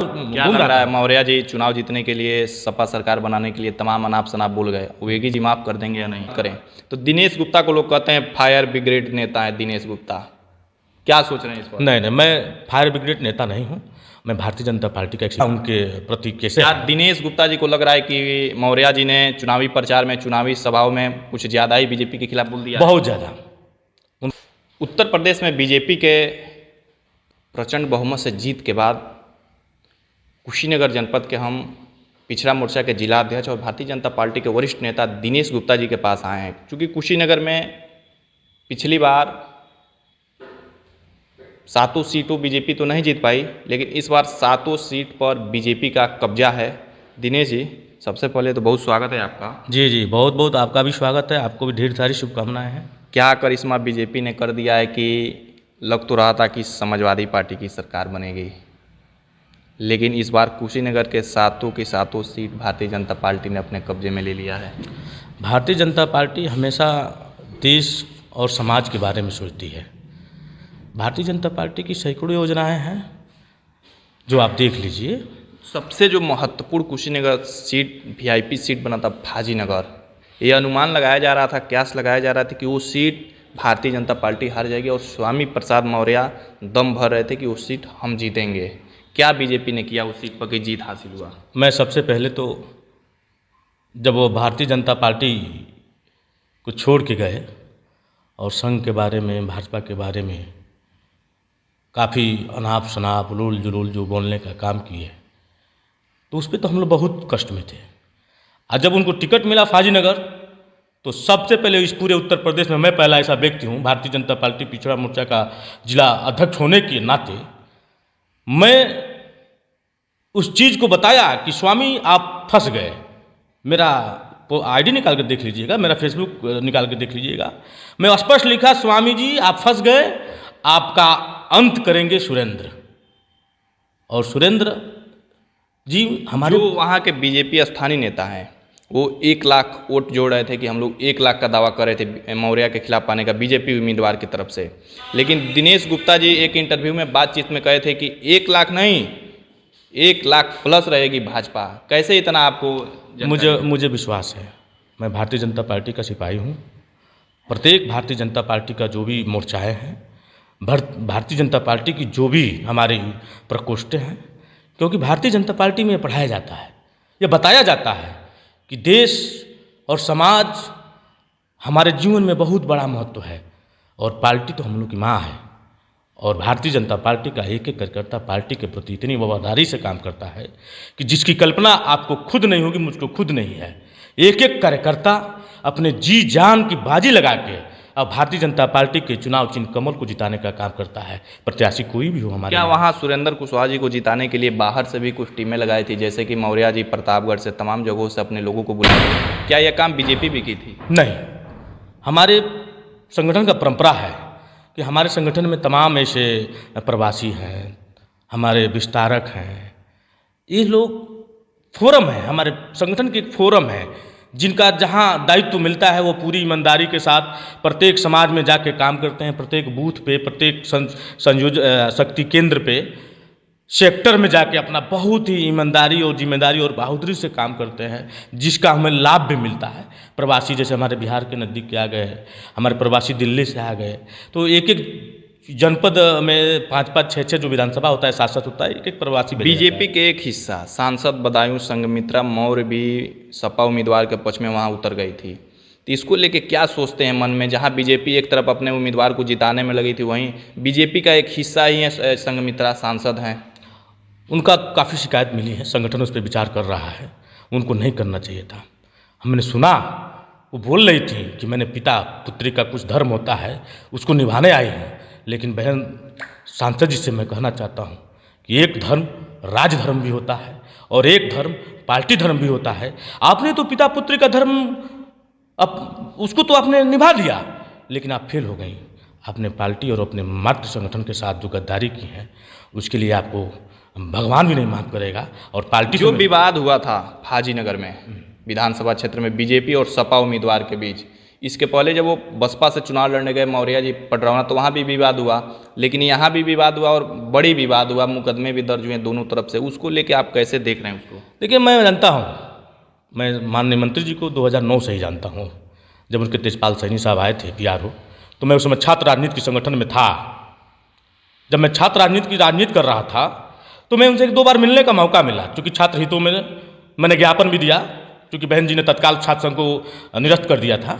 क्या लग रहा है मौर्य जी चुनाव जीतने के लिए, सपा सरकार बनाने के लिए तमाम अनाप शनाप बोल गए, वेगी जी माफ कर देंगे या नहीं करें? तो दिनेश गुप्ता को लोग कहते हैं फायर ब्रिगेड नेता है दिनेश गुप्ता, क्या सोच रहे हैं इस पर? नहीं, मैं फायर ब्रिगेड नेता नहीं हूँ। मैं भारतीय जनता पार्टी का उनके प्रति कैसे क्या दिनेश गुप्ता जी को लग रहा है कि मौर्य जी ने चुनावी प्रचार में, चुनावी सभाओं में कुछ ज़्यादा ही बीजेपी के खिलाफ बोल दिया? बहुत ज़्यादा। उत्तर प्रदेश में बीजेपी के प्रचंड बहुमत से जीत के बाद कुशीनगर जनपद के हम पिछड़ा मोर्चा के जिला अध्यक्ष और भारतीय जनता पार्टी के वरिष्ठ नेता दिनेश गुप्ता जी के पास आए हैं, क्योंकि कुशीनगर में पिछली बार 7 सीटों बीजेपी तो नहीं जीत पाई, लेकिन इस बार 7 सीट पर बीजेपी का कब्जा है। दिनेश जी, सबसे पहले तो बहुत स्वागत है आपका। जी, बहुत बहुत आपका भी स्वागत है, आपको भी ढेर सारी शुभकामनाएं हैं। क्या करिश्मा बीजेपी ने कर दिया है कि लग तो रहा था कि समाजवादी पार्टी की सरकार बनेगी, लेकिन इस बार कुशीनगर के 7 की 7 सीट भारतीय जनता पार्टी ने अपने कब्जे में ले लिया है। भारतीय जनता पार्टी हमेशा देश और समाज के बारे में सोचती है। भारतीय जनता पार्टी की सैकड़ों योजनाएं हैं जो आप देख लीजिए। सबसे जो महत्वपूर्ण कुशीनगर सीट वीआईपी सीट बना था फाजीनगर, ये अनुमान लगाया जा रहा था, क्यास लगाया जा रहा था कि वो सीट भारतीय जनता पार्टी हार जाएगी और स्वामी प्रसाद मौर्य दम भर रहे थे कि वो सीट हम जीतेंगे। क्या बीजेपी ने किया उस सीट पर कि जीत हासिल हुआ? मैं सबसे पहले तो जब वो भारतीय जनता पार्टी को छोड़ के गए और संघ के बारे में, भाजपा के बारे में काफ़ी अनाप शनाप उलूल जुलूल जो बोलने का काम किए, तो उस पर तो हम लोग बहुत कष्ट में थे। और जब उनको टिकट मिला फाजीनगर, तो सबसे पहले इस पूरे उत्तर प्रदेश में मैं पहला ऐसा व्यक्ति हूँ, भारतीय जनता पार्टी पिछड़ा मोर्चा का जिला अध्यक्ष होने के नाते मैं उस चीज़ को बताया कि स्वामी आप फंस गए। मेरा आईडी निकाल कर देख लीजिएगा, मेरा फेसबुक निकाल कर देख लीजिएगा। मैं स्पष्ट लिखा, स्वामी जी आप फंस गए, आपका अंत करेंगे सुरेंद्र। और सुरेंद्र जी हमारे जो वहाँ के बीजेपी स्थानीय नेता हैं, वो 1 लाख वोट जोड़ रहे थे कि हम लोग 1 लाख का दावा कर रहे थे मौर्य के खिलाफ पाने का बीजेपी उम्मीदवार की तरफ से। लेकिन दिनेश गुप्ता जी एक इंटरव्यू में बातचीत में कहे थे कि 1 लाख नहीं, 1 लाख प्लस रहेगी भाजपा। कैसे इतना आपको? मुझे विश्वास है, मैं भारतीय जनता पार्टी का सिपाही हूँ। प्रत्येक भारतीय जनता पार्टी का जो भी मोर्चाएँ हैं, भारतीय जनता पार्टी की जो भी हमारी प्रकोष्ठें हैं, क्योंकि भारतीय जनता पार्टी में पढ़ाया जाता है, यह बताया जाता है कि देश और समाज हमारे जीवन में बहुत बड़ा महत्व है और पार्टी तो हम लोग की माँ है। और भारतीय जनता पार्टी का एक एक कार्यकर्ता पार्टी के प्रति इतनी वफादारी से काम करता है कि जिसकी कल्पना आपको खुद नहीं होगी, मुझको खुद नहीं है। एक एक कार्यकर्ता अपने जी जान की बाजी लगा के अब भारतीय जनता पार्टी के चुनाव चिन्ह कमल को जिताने का काम करता है, प्रत्याशी कोई भी हो हमारे। क्या वहाँ सुरेंद्र कुशवाहा जी को जिताने के लिए बाहर से भी कुछ टीमें लगाई थी, जैसे कि मौर्य जी प्रतापगढ़ से तमाम जगहों से अपने लोगों को बुलाया? क्या यह काम बीजेपी भी की थी? नहीं, हमारे संगठन का परंपरा है कि हमारे संगठन में तमाम ऐसे प्रवासी हैं, हमारे विस्तारक हैं, ये लोग फोरम है, हमारे संगठन के एक फोरम है जिनका जहां दायित्व मिलता है वो पूरी ईमानदारी के साथ प्रत्येक समाज में जाके काम करते हैं। प्रत्येक बूथ पे, प्रत्येक शक्ति केंद्र पे, सेक्टर में जाके अपना बहुत ही ईमानदारी और जिम्मेदारी और बहादुरी से काम करते हैं, जिसका हमें लाभ भी मिलता है। प्रवासी जैसे हमारे बिहार के नज़दीक के आ गए, हमारे प्रवासी दिल्ली से आ गए, तो एक एक जनपद में 5-5, 6-6 जो विधानसभा होता है, सांसद होता है, एक एक प्रवासी। बीजेपी के एक हिस्सा सांसद बदायूं संघमित्रा मौर्य भी सपा उम्मीदवार के पक्ष में वहां उतर गई थी, तो इसको लेके क्या सोचते हैं मन में? जहां बीजेपी एक तरफ अपने उम्मीदवार को जिताने में लगी थी, वहीं बीजेपी का एक हिस्सा ही है संघमित्रा सांसद हैं, उनका काफ़ी शिकायत मिली है, संगठन उस पर विचार कर रहा है। उनको नहीं करना चाहिए था। हमने सुना वो बोल रही थी कि मैंने पिता पुत्री का कुछ धर्म होता है उसको निभाने आई हूँ, लेकिन बहन सांसद जी से मैं कहना चाहता हूँ कि एक धर्म राज धर्म भी होता है और एक धर्म पार्टी धर्म भी होता है। आपने तो पिता पुत्री का धर्म उसको तो आपने निभा लिया, लेकिन आप फेल हो गई। आपने पार्टी और अपने मातृ संगठन के साथ जो गद्दारी की है, उसके लिए आपको भगवान भी नहीं माफ करेगा। और पार्टी जो विवाद हुआ था फाजीनगर में विधानसभा क्षेत्र में बीजेपी और सपा उम्मीदवार के बीच, इसके पहले जब वो बसपा से चुनाव लड़ने गए मौर्य जी पडरौना, तो वहाँ भी विवाद हुआ, लेकिन यहाँ भी विवाद हुआ और बड़ी विवाद हुआ, मुकदमे भी दर्ज हुए दोनों तरफ से। उसको लेके आप कैसे देख रहे हैं उसको? देखिए, मैं जानता हूँ, मैं माननीय मंत्री जी को 2009 से ही जानता हूँ। जब उनके तेजपाल सैनी साहब आए थे PRO, तो मैं उस समय छात्र राजनीति के संगठन में था। जब मैं छात्र राजनीति कर रहा था, तो मैं उनसे 1-2 बार मिलने का मौका मिला, क्योंकि छात्र हितों में मैंने ज्ञापन भी दिया, क्योंकि बहन जी ने तत्काल छात्र संघ को निरस्त कर दिया था।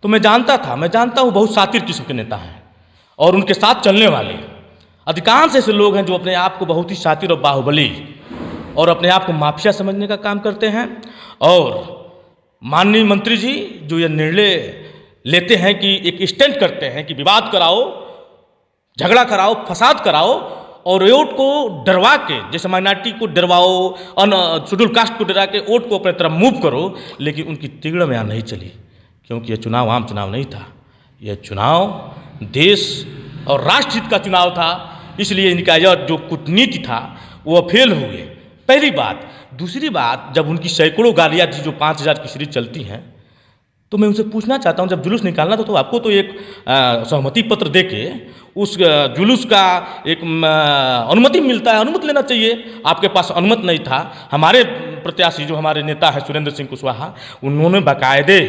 तो मैं जानता हूँ बहुत शातिर किस्म के नेता हैं, और उनके साथ चलने वाले अधिकांश ऐसे लोग हैं जो अपने आप को बहुत ही शातिर और बाहुबली और अपने आप को माफिया समझने का काम करते हैं। और माननीय मंत्री जी जो ये निर्णय लेते हैं कि एक स्टैंड करते हैं कि विवाद कराओ, झगड़ा कराओ, फसाद कराओ, और वोट को डरवा के, जैसे माइनॉरिटी को डरवाओ, शेड्यूल कास्ट को डरा के वोट को अपने तरफ मूव करो, लेकिन उनकी तिगड़ में यहाँ नहीं चली, क्योंकि यह चुनाव आम चुनाव नहीं था। यह चुनाव देश और राष्ट्र हित का चुनाव था, इसलिए इनका यह जो कूटनीति था वो फेल हो गए, पहली बात। दूसरी बात, जब उनकी सैकड़ों गाड़ियाँ जो 5000 की सीरीज चलती हैं, तो मैं उनसे पूछना चाहता हूं, जब जुलूस निकालना था तो आपको तो एक सहमति पत्र देके उस जुलूस का एक अनुमति मिलता है, अनुमति लेना चाहिए। आपके पास अनुमति नहीं था। हमारे प्रत्याशी जो हमारे नेता है सुरेंद्र सिंह कुशवाहा, उन्होंने बाकायदे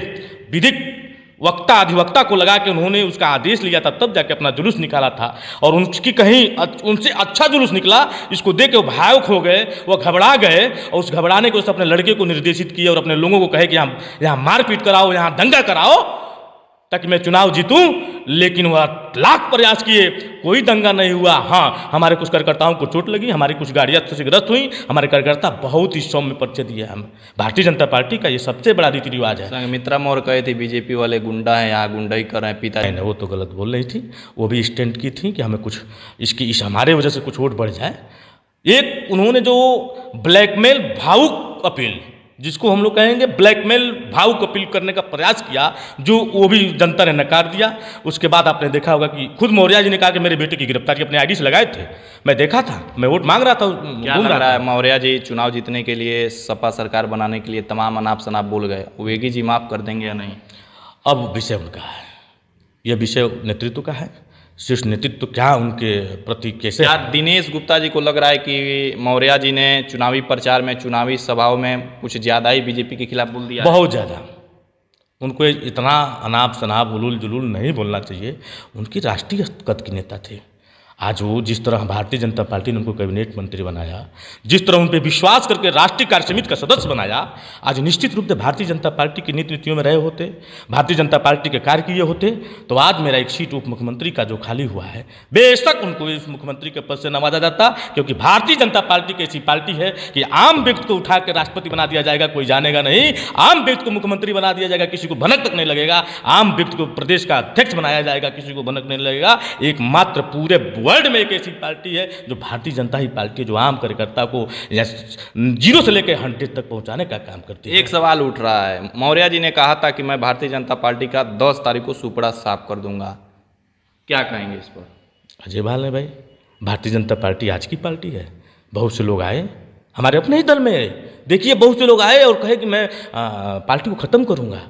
विधिक अधिवक्ता को लगा के उन्होंने उसका आदेश लिया था, तब जाके अपना जुलूस निकाला था। और उनकी कहीं उनसे अच्छा जुलूस निकला, इसको देख के वो भावुक हो गए, वो घबरा गए, और उस घबराने को अपने लड़के को निर्देशित किया और अपने लोगों को कहे कि यहाँ मारपीट कराओ, यहाँ दंगा कराओ, ताकि मैं चुनाव जीतूं। लेकिन वह लाख प्रयास किए, कोई दंगा नहीं हुआ। हाँ, हमारे कुछ कार्यकर्ताओं को चोट लगी, हमारी कुछ गाड़ियाँ क्षतिग्रस्त हुई, हमारे कार्यकर्ता बहुत ही सौम्य परिचय दिए। हम भारतीय जनता पार्टी का ये सबसे बड़ा रीति रिवाज है। संघमित्रा मौर्य कहे थे बीजेपी वाले गुंडा हैं, यहाँ गुंडा ही कर रहे हैं पिता। नहीं, वो तो गलत बोल रही थी। वो भी स्टैंड की थी कि हमें कुछ इस हमारे वजह से कुछ वोट बढ़ जाए। एक उन्होंने जो ब्लैकमेल भावुक अपील, जिसको हम लोग कहेंगे ब्लैकमेल भावुक अपील करने का प्रयास किया, जो वो भी जनता ने नकार दिया। उसके बाद आपने देखा होगा कि खुद मौर्य जी ने कहा कि मेरे बेटे की गिरफ्तारी अपने आईडी से लगाए थे, मैं देखा था, मैं वोट मांग रहा था। क्या लग रहा है मौर्य जी चुनाव जीतने के लिए, सपा सरकार बनाने के लिए तमाम अनाप शनाप बोल गए, वेगी जी माफ कर देंगे या नहीं? अब विषय उनका है, यह विषय नेतृत्व का है। शीर्ष नेतृत्व क्या उनके प्रति कैसे? क्या दिनेश गुप्ता जी को लग रहा है कि मौर्य जी ने चुनावी प्रचार में, चुनावी सभाओं में कुछ ज़्यादा ही बीजेपी के खिलाफ बोल दिया? बहुत ज़्यादा। उनको इतना अनाप शनाप उलूल जुलूल नहीं बोलना चाहिए। उनकी राष्ट्रीय कद के नेता थे। आज वो जिस तरह भारतीय जनता पार्टी ने उनको कैबिनेट मंत्री बनाया, जिस तरह उन पर विश्वास करके राष्ट्रीय कार्य समिति का सदस्य बनाया, आज निश्चित रूप से भारतीय जनता पार्टी की नीति नीतियों में रहे होते, भारतीय जनता पार्टी के कार्य किए होते, तो आज मेरा एक सीट उप मुख्यमंत्री का जो खाली हुआ है, बेशक उनको इस मुख्यमंत्री के पद से नवाजा जाता। क्योंकि भारतीय जनता पार्टी की ऐसी पार्टी है कि आम व्यक्ति को उठा के राष्ट्रपति बना दिया जाएगा, कोई जानेगा नहीं। आम व्यक्ति को मुख्यमंत्री बना दिया जाएगा, किसी को भनक तक नहीं लगेगा। आम व्यक्ति को प्रदेश का अध्यक्ष बनाया जाएगा, किसी को भनक नहीं लगेगा। एकमात्र पूरे वर्ल्ड में एक ऐसी पार्टी है जो भारतीय जनता ही पार्टी है, जो आम कार्यकर्ता को 0 से लेकर 100 तक पहुंचाने का काम करती है। एक सवाल उठ रहा है, मौर्य जी ने कहा था कि मैं भारतीय जनता पार्टी का 10 तारीख को सुपड़ा साफ कर दूंगा, क्या कहेंगे इस पर? अजय भाल है भाई, भारतीय जनता पार्टी आज की पार्टी है। बहुत से लोग आए हमारे अपने ही दल में, देखिए बहुत से लोग आए और कहे कि मैं पार्टी को ख़त्म करूंगा।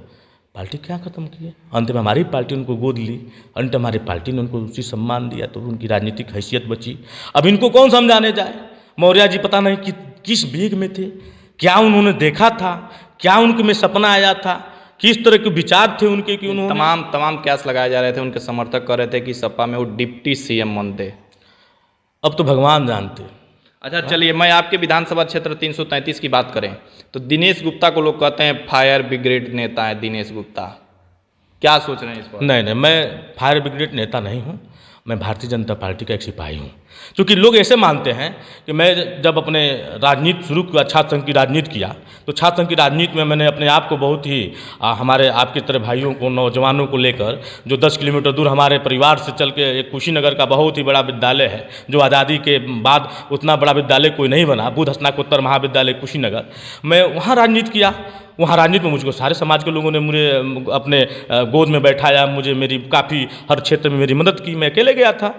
पार्टी क्या ख़त्म की है? अंत में हमारी पार्टी उनको गोद ली, अंत में हमारी पार्टी ने उनको उसी सम्मान दिया, तो उनकी राजनीतिक हैसियत बची। अब इनको कौन समझाने जाए? मौर्य जी पता नहीं कि किस वेग में थे, क्या उन्होंने देखा था, क्या उनके में सपना आया था, किस तरह के विचार थे उनके कि उन्होंने तमाम कैस लगाए जा रहे थे। उनके समर्थक कर रहे थे कि सपा में वो डिप्टी CM बनते। अब तो भगवान जानते। अच्छा चलिए, मैं आपके विधानसभा क्षेत्र 333 की बात करें तो दिनेश गुप्ता को लोग कहते हैं फायर ब्रिगेड नेता है दिनेश गुप्ता, क्या सोच रहे हैं इस पर? नहीं, मैं फायर ब्रिगेड नेता नहीं हूँ, मैं भारतीय जनता पार्टी का एक सिपाही हूँ। क्योंकि लोग ऐसे मानते हैं कि मैं जब अपने राजनीति शुरू किया, छात्र संघ की राजनीति किया, तो छात्र संघ की राजनीति में मैंने अपने आप को बहुत ही हमारे आपके तरह भाइयों को, नौजवानों को लेकर, जो 10 किलोमीटर दूर हमारे परिवार से चल के एक कुशीनगर का बहुत ही बड़ा विद्यालय है, जो आज़ादी के बाद उतना बड़ा विद्यालय कोई नहीं बना, बुद्ध स्नातकोत्तर महाविद्यालय कुशीनगर, मैं वहाँ राजनीति किया। वहाँ राजनीति में मुझको सारे समाज के लोगों ने मुझे अपने गोद में बैठाया, मुझे मेरी काफ़ी हर क्षेत्र में मेरी मदद की। मैं अकेले गया था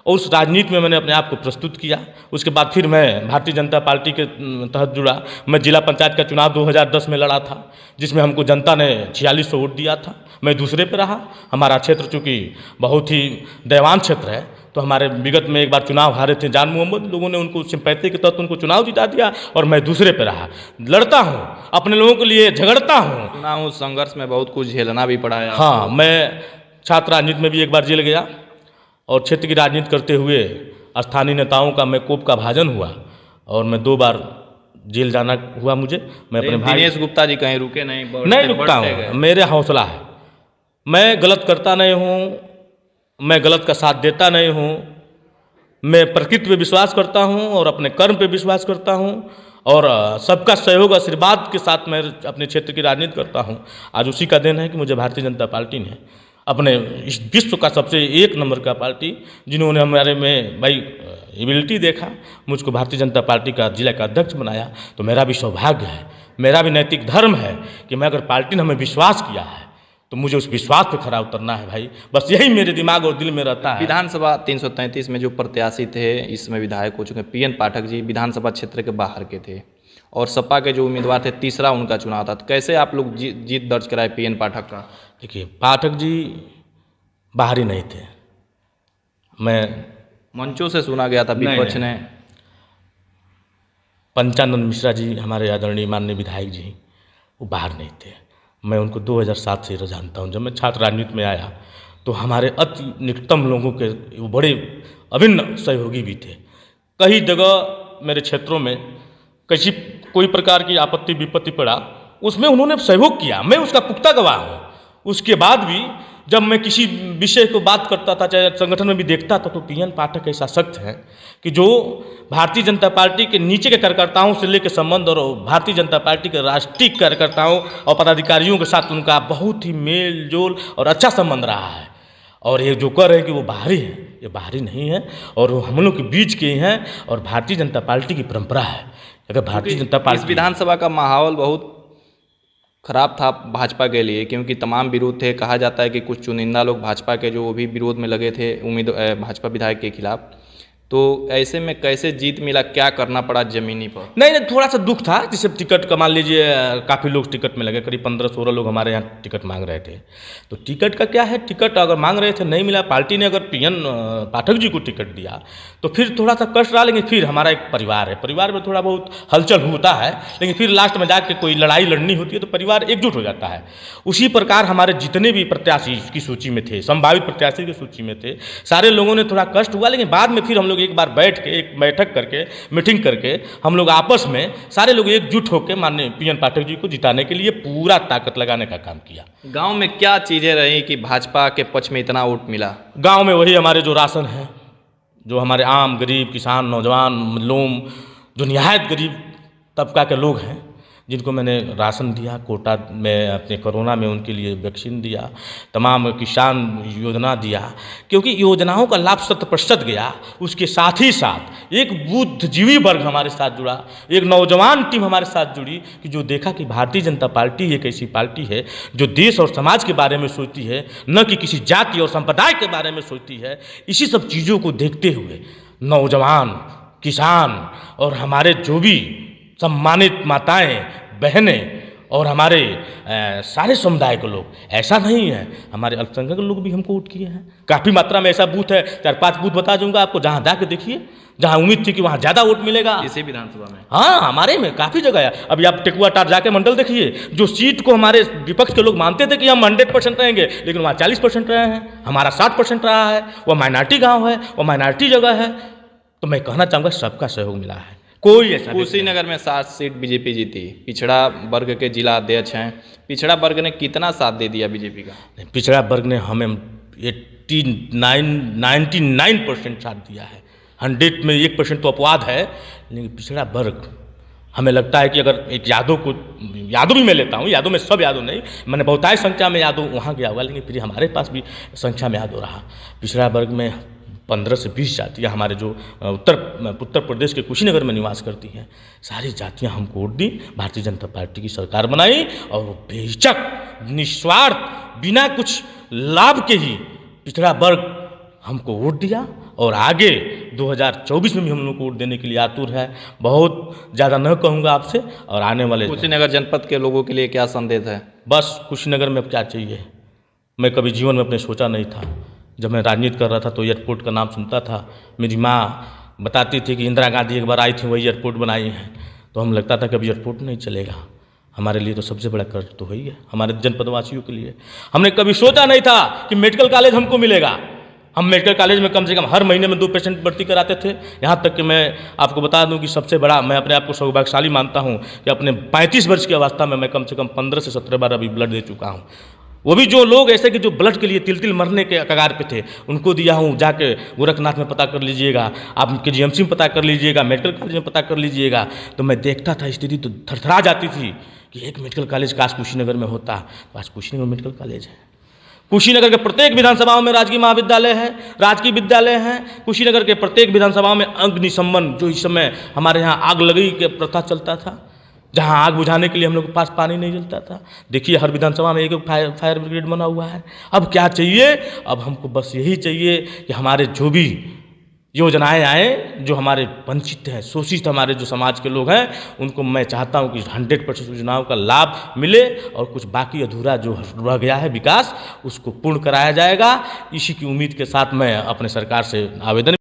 और उस राजनीति में मैंने अपने आप को प्रस्तुत किया। उसके बाद फिर मैं भारतीय जनता पार्टी के तहत जुड़ा। मैं जिला पंचायत का चुनाव 2010 में लड़ा था, जिसमें हमको जनता ने 4600 वोट दिया था। मैं दूसरे पे रहा। हमारा क्षेत्र चूँकि बहुत ही दयवान क्षेत्र है, तो हमारे विगत में एक बार चुनाव हारे थे जान मोहम्मद, लोगों ने उनको सिंपैथी के तहत उनको चुनाव जिता दिया और मैं दूसरे पे रहा। लड़ता हूँ, अपने लोगों के लिए झगड़ता हूँ। चुनाव संघर्ष में बहुत कुछ झेलना भी पड़ा है आपको। हाँ, मैं छात्र राजनीति में भी एक बार जेल गया और क्षेत्र की राजनीति करते हुए स्थानीय नेताओं का मैं कोप का भाजन हुआ और मैं 2 बार जेल जाना हुआ मुझे। मैं अपने भाई दिनेश गुप्ता जी कहीं रुके नहीं, नहीं रुकता हूँ, मेरे हौसला है। मैं गलत करता नहीं हूँ, मैं गलत का साथ देता नहीं हूँ। मैं प्रकृति पे विश्वास करता हूँ और अपने कर्म पे विश्वास करता हूँ और सबका सहयोग आशीर्वाद के साथ मैं अपने क्षेत्र की राजनीति करता हूँ। आज उसी का दिन है कि मुझे भारतीय जनता पार्टी ने अपने इस विश्व का सबसे 1 नंबर का पार्टी, जिन्होंने हमारे में भाई एबिलिटी देखा, मुझको भारतीय जनता पार्टी का जिला का अध्यक्ष बनाया। तो मेरा भी सौभाग्य है, मेरा भी नैतिक धर्म है कि मैं अगर पार्टी ने हमें विश्वास किया है तो मुझे उस विश्वास पे खरा उतरना है भाई। बस यही मेरे दिमाग और दिल में रहता है। विधानसभा 333 में जो प्रत्याशी थे, इसमें विधायक हो चुके पीएन पाठक जी विधानसभा क्षेत्र के बाहर के थे और सपा के जो उम्मीदवार थे, तीसरा उनका चुनाव था। तो कैसे आप लोग जीत दर्ज कराए पीएन पाठक का? देखिए, पाठक जी बाहरी नहीं थे। मैं मंचों से सुना गया था विपक्ष ने। पंचानंद मिश्रा जी, हमारे आदरणीय माननीय विधायक जी, वो बाहर नहीं थे। मैं उनको 2007 से जानता हूँ। जब मैं छात्र राजनीति में आया तो हमारे अति निकटतम लोगों के वो बड़े अभिन्न सहयोगी भी थे। कई जगह मेरे क्षेत्रों में किसी कोई प्रकार की आपत्ति विपत्ति पड़ा, उसमें उन्होंने सहयोग किया, मैं उसका पुख्ता गवाह हूँ। उसके बाद भी जब मैं किसी विषय को बात करता था, चाहे संगठन में भी देखता था, तो पीएन पाठक ऐसा शख्स है कि जो भारतीय जनता पार्टी के नीचे के कार्यकर्ताओं से लेकर संबंध और भारतीय जनता पार्टी के राष्ट्रीय कार्यकर्ताओं और पदाधिकारियों के साथ उनका बहुत ही मेल जोल और अच्छा संबंध रहा है। और ये जो कह रहे हैं कि वो बाहरी है, ये बाहरी नहीं है और वो हम लोग के बीच के ही हैं और भारतीय जनता पार्टी की परंपरा है। अगर भारतीय जनता पार्टी, इस विधानसभा का माहौल बहुत खराब था भाजपा के लिए, क्योंकि तमाम विरोध थे। कहा जाता है कि कुछ चुनिंदा लोग भाजपा के जो वो भी विरोध में लगे थे भाजपा विधायक के खिलाफ। तो ऐसे में कैसे जीत मिला, क्या करना पड़ा जमीनी पर? नहीं, थोड़ा सा दुख था। जैसे टिकट का मान लीजिए, काफ़ी लोग टिकट में लगे, करीब 15-16 लोग हमारे यहाँ टिकट मांग रहे थे। तो टिकट का क्या है, टिकट अगर मांग रहे थे नहीं मिला, पार्टी ने अगर पीएन पाठक जी को टिकट दिया तो फिर थोड़ा सा कष्ट रहा। लेकिन फिर हमारा एक परिवार है, परिवार में थोड़ा बहुत हलचल होता है, लेकिन फिर लास्ट में जाके कोई लड़ाई लड़नी होती है तो परिवार एकजुट हो जाता है। उसी प्रकार हमारे जितने भी प्रत्याशी की सूची में थे, संभावित प्रत्याशी की सूची में थे, सारे लोगों ने थोड़ा कष्ट हुआ। लेकिन बाद में फिर हम लोग एक बार बैठ के, एक बैठक करके, मीटिंग करके, हम लोग आपस में सारे लोग एकजुट होकर माननीय पीएन पाठक जी को जिताने के लिए पूरा ताकत लगाने का काम किया। गांव में क्या चीज़ें रही कि भाजपा के पक्ष में इतना वोट मिला? गांव में वही हमारे जो राशन है, जो हमारे आम गरीब किसान, नौजवान, मजलूम, जो निहायत गरीब तबका के लोग हैं, जिनको मैंने राशन दिया, कोटा में अपने कोरोना में उनके लिए वैक्सीन दिया, तमाम किसान योजना दिया, क्योंकि योजनाओं का लाभ 100% गया। उसके साथ ही साथ एक बुद्धिजीवी वर्ग हमारे साथ जुड़ा, एक नौजवान टीम हमारे साथ जुड़ी कि जो देखा कि भारतीय जनता पार्टी एक ऐसी पार्टी है जो देश और समाज के बारे में सोचती है, न कि किसी जाति और संप्रदाय के बारे में सोचती है। इसी सब चीज़ों को देखते हुए नौजवान, किसान और हमारे जो भी सम्मानित माताएं, बहनें और हमारे सारे समुदाय के लोग, ऐसा नहीं है, हमारे अल्पसंख्यक लोग भी हमको वोट किए हैं। काफ़ी मात्रा में ऐसा बूथ है, 4-5 बूथ बता दूंगा आपको, जहाँ जाके देखिए, जहाँ उम्मीद थी कि वहाँ ज़्यादा वोट मिलेगा। इसी विधानसभा में? हाँ, हमारे में काफ़ी जगह है। अभी आप टेकुआ टार जाके मंडल देखिए, जो सीट को हमारे विपक्ष के लोग मानते थे कि हम 100% रहेंगे, लेकिन वहाँ 40% रहे हैं, हमारा 60% रहा है। वह माइनॉरिटी गाँव है, वह माइनॉरिटी जगह है। तो मैं कहना चाहूँगा सबका सहयोग मिला है। कोई ऐसा कुशीनगर में 7 सीट बीजेपी जीती, पिछड़ा वर्ग के जिला अध्यक्ष हैं। पिछड़ा वर्ग ने कितना साथ दे दिया बीजेपी का? पिछड़ा वर्ग ने हमें 99% साथ दिया है। 100 में 1% तो अपवाद है, लेकिन पिछड़ा वर्ग, हमें लगता है कि अगर एक यादव भी मैं लेता हूँ, यादव में सब यादव नहीं, मैंने बहुतायत संख्या में यादव वहाँ गया हुआ, लेकिन फिर हमारे पास भी संख्या में यादव रहा। पिछड़ा वर्ग में 15 से 20 जातियाँ हमारे जो उत्तर प्रदेश के कुशीनगर में निवास करती हैं, सारी जातियाँ हमको वोट दी, भारतीय जनता पार्टी की सरकार बनाई और बेहिचक, निस्वार्थ, बिना कुछ लाभ के ही पिछड़ा वर्ग हमको वोट दिया और आगे 2024 में भी हम लोग को वोट देने के लिए आतुर है। बहुत ज़्यादा न कहूँगा आपसे, और आने वाले कुशीनगर जनपद के लोगों के लिए क्या संदेश है? बस कुशीनगर में अब क्या चाहिए, मैं कभी जीवन में अपने सोचा नहीं था। जब मैं राजनीति कर रहा था तो एयरपोर्ट का नाम सुनता था, मेरी माँ बताती थी कि इंदिरा गांधी एक बार आई थी, वही एयरपोर्ट बनाई है, तो हम लगता था कि अब एयरपोर्ट नहीं चलेगा। हमारे लिए तो सबसे बड़ा कर्ज तो वही है, हमारे जनपद वासियों के लिए। हमने कभी सोचा नहीं था कि मेडिकल कॉलेज हमको मिलेगा। हम मेडिकल कॉलेज में कम से कम हर महीने में 2 पेशेंट भर्ती कराते थे। यहाँ तक कि मैं आपको बता दूं कि सबसे बड़ा, मैं अपने आप को सौभाग्यशाली मानता हूँ कि अपने 35 वर्ष की अवस्था में मैं कम से कम 15 से 17 बार अभी ब्लड दे चुका हूँ। वो भी जो लोग ऐसे कि जो ब्लड के लिए तिल मरने के कगार पे थे, उनको दिया हूँ। जाके गोरखनाथ में पता कर लीजिएगा, आप KGMC में पता कर लीजिएगा, मेडिकल कॉलेज में पता कर लीजिएगा। तो मैं देखता था स्थिति तो थरथरा जाती थी कि एक मेडिकल कॉलेज काश कुशीनगर में होता। तो आज कुशीनगर में मेडिकल कॉलेज है। कुशीनगर के प्रत्येक विधानसभाओं में राजकीय महाविद्यालय है, राजकीय विद्यालय है। कुशीनगर के प्रत्येक विधानसभाओं में अग्निशमन, जो इस समय हमारे यहाँ आग लगई के प्रथा चलता था, जहाँ आग बुझाने के लिए हम लोग के पास पानी नहीं जलता था, देखिए हर विधानसभा में एक फायर ब्रिगेड बना हुआ है। अब क्या चाहिए? अब हमको बस यही चाहिए कि हमारे जो भी योजनाएं आए, जो हमारे वंचित हैं, शोषित हमारे जो समाज के लोग हैं, उनको मैं चाहता हूं कि 100% योजनाओं का लाभ मिले, और कुछ बाकी अधूरा जो रह गया है विकास, उसको पूर्ण कराया जाएगा। इसी की उम्मीद के साथ मैं अपने सरकार से आवेदन